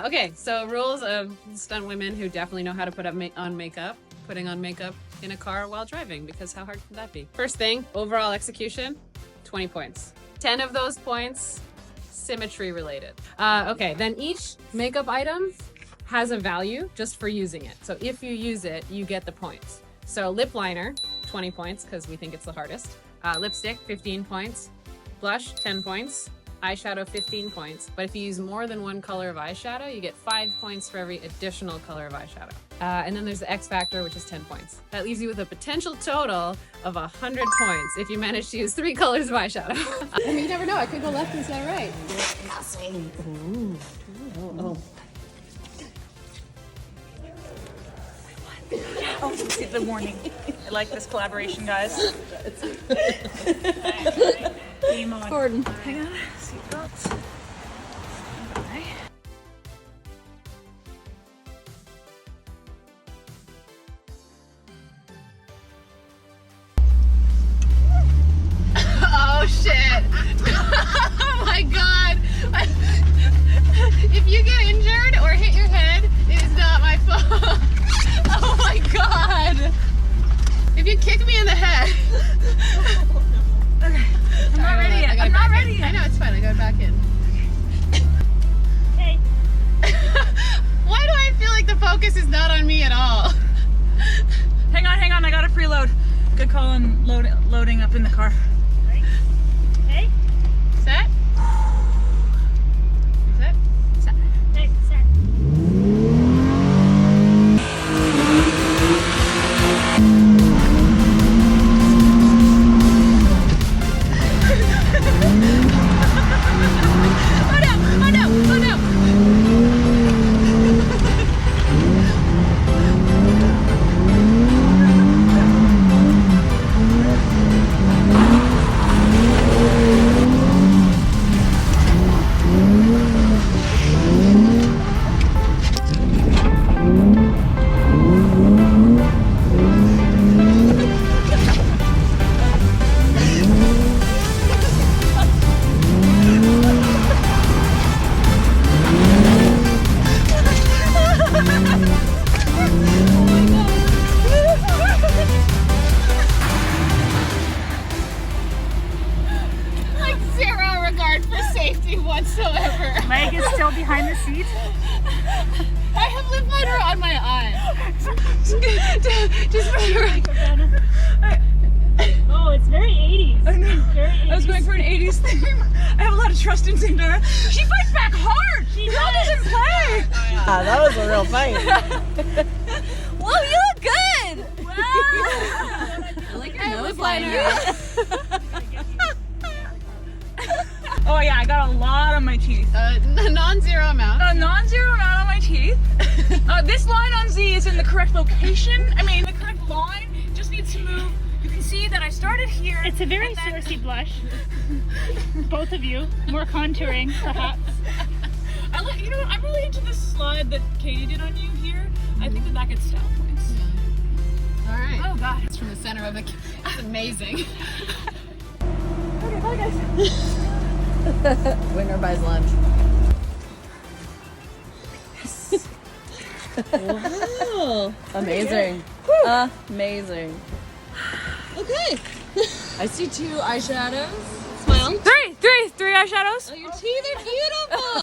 Okay, so rules of stunt women who definitely know how to put on makeup. Putting on makeup in a car while driving, because how hard can that be? First thing, overall execution, 20 points. 10 of those points, symmetry related. Okay, then each makeup item has a value just for using it. So if you use it, you get the points. So lip liner, 20 points, because we think it's the hardest. Lipstick, 15 points. Blush, 10 points. Eyeshadow, 15 points. But if you use more than one color of eyeshadow, you get 5 points for every additional color of eyeshadow. And then there's the X factor, which is 10 points. That leaves you with a potential total of 100 points if you manage to use 3 colors of eyeshadow. I mean, you never know. I could go left instead of right. Ooh. Oh. Oh, see the warning. I like this collaboration, guys. Game on. Gordon. Hang on. Seatbelts. Bye. Oh shit! Oh my god! If you get injured or hit your head, it is not my fault. Oh my god! If you kick me in the head. Okay. I'm not ready yet. I'm not ready yet. I know, it's fine. I got back in. Hey. Why do I feel like the focus is not on me at all? Hang on. I gotta preload. Good call on loading up in the car. Hey, Set? Set? Set. hey, set. Oh no! Like zero regard for safety whatsoever. Leg is still behind the seat. I have lip liner on my eye. Just for the Oh, it's very 80s. I know. Very 80s. I was going for an 80s theme. I have a lot of trust in Sindora. She fights back hard. She doesn't play. That was a real fight. Whoa, you look good. Wow. I like your nose liner. Oh yeah, I got a lot on my teeth. Non-zero amount. A non-zero amount on my teeth. This line on Z is in the correct location. I mean, the correct line just needs to move. You can see that I started here. It's a very saucy blush. Both of you. More contouring, perhaps. You know what? I'm really into this slide that Katie did on you here. I think that gets style points. All right. Oh god. It's from the center of the. It's amazing. Okay, bye guys. Winner buys lunch. Wow. Amazing. Amazing. Okay. I see 2 eyeshadows. Smile. Three eyeshadows. Oh, your teeth are beautiful.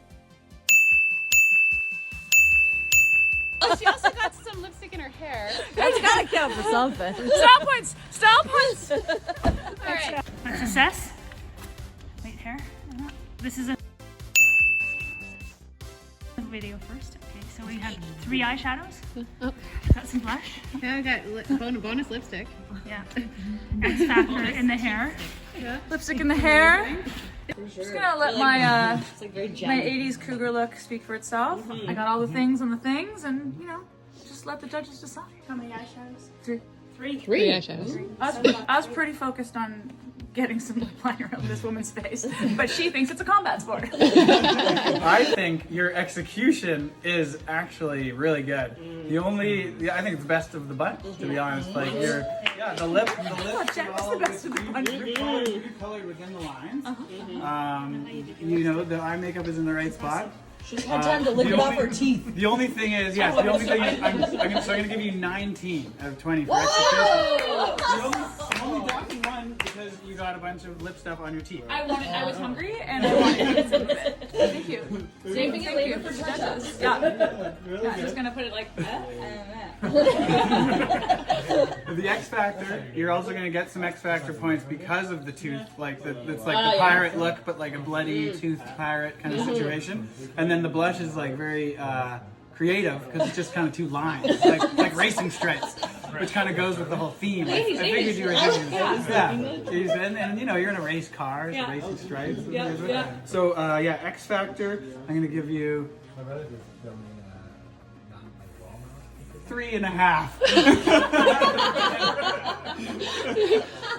Oh, she also got some lipstick in her hair. That's gotta count for something. Style points. Style points. All right. Let's assess. Wait, hair. This is a video first. Okay, so we have 3 eyeshadows. Oh. Got some blush. Yeah, I got bonus lipstick. Yeah. X factor in the hair. Lipstick in the hair. Just gonna let my It's like very my gentle. 80s cougar look speak for itself. I got all the things on the things, and you know, just let the judges decide. How many eyeshadows? 3. 3 eyeshadows. I was pretty focused on getting some lip liner around this woman's face, but she thinks it's a combat sport. I think your execution is actually really good. I think it's the best of the bunch, to be honest. Like the lips Jack's the best of the bunch. you're colored within the lines. You know, the eye makeup is in the right spot. She's had time to lick it off her teeth. The only thing is, I'm going to give you 19 out of 20 for execution. I'm only docking one because you got a bunch of lip stuff on your teeth. I was hungry and I wanted to get some of it. Thank you. Saving it later for judges. Yeah. I'm just gonna put it like that and that. The X Factor, you're also going to get some X Factor points because of the tooth, like it's like the pirate look, but like a bloody toothed pirate kind of situation. And then the blush is like very creative because it's just kind of two lines, like racing stripes, which kind of goes with the whole theme. I figured you were doing and you know, you're in a race car, it's racing stripes. So X Factor, I'm going to give you 3.5.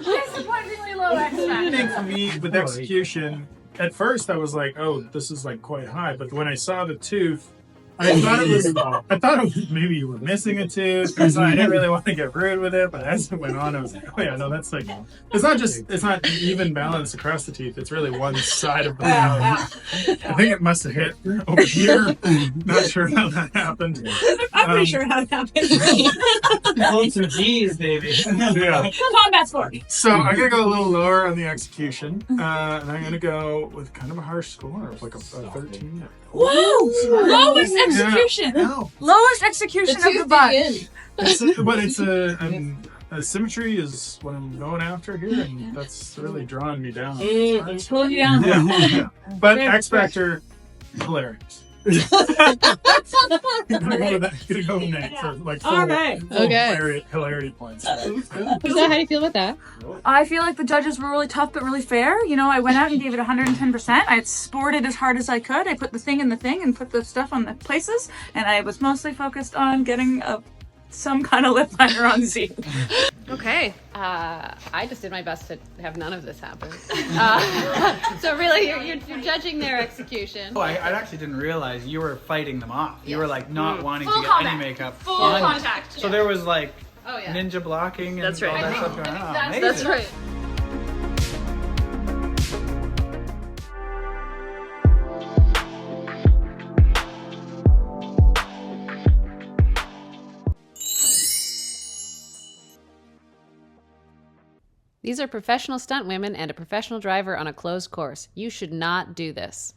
Disappointingly low X I factor. think for me, with execution, at first I was like, oh, this is like quite high. But when I saw the tooth, I thought it was maybe you were missing a tooth. So I didn't really want to get rude with it. But as it went on, I was like, oh yeah, no, that's like, it's not even balanced across the teeth. It's really one side of the mouth. I think it must have hit over here. Not sure how that happened. I'm pretty sure how it happened. Hold some G's, baby. Yeah. Combat sport. So I'm gonna go a little lower on the execution, and I'm gonna go with kind of a harsh score of like a 13. Whoa! Lowest execution. No. Lowest execution of the bunch. But symmetry is what I'm going after here, and that's really drawing me down. It's pulling you down. Yeah. But X Factor, hilarious. I'm gonna go Nate for like full Okay. hilarity points. How do you feel about that? I feel like the judges were really tough but really fair. You know, I went out and gave it 110%. I had sported as hard as I could. I put the thing in the thing and put the stuff on the places, and I was mostly focused on getting some kind of lip liner on Z. Okay. I just did my best to have none of this happen. So really, you're judging their execution. Oh, I actually didn't realize you were fighting them off. You were like not wanting Full to get combat. any makeup. Full on. contact. So there was like Oh yeah. ninja blocking and That's right. all that I stuff think- going on. that's- Amazing. That's right. These are professional stunt women and a professional driver on a closed course. You should not do this.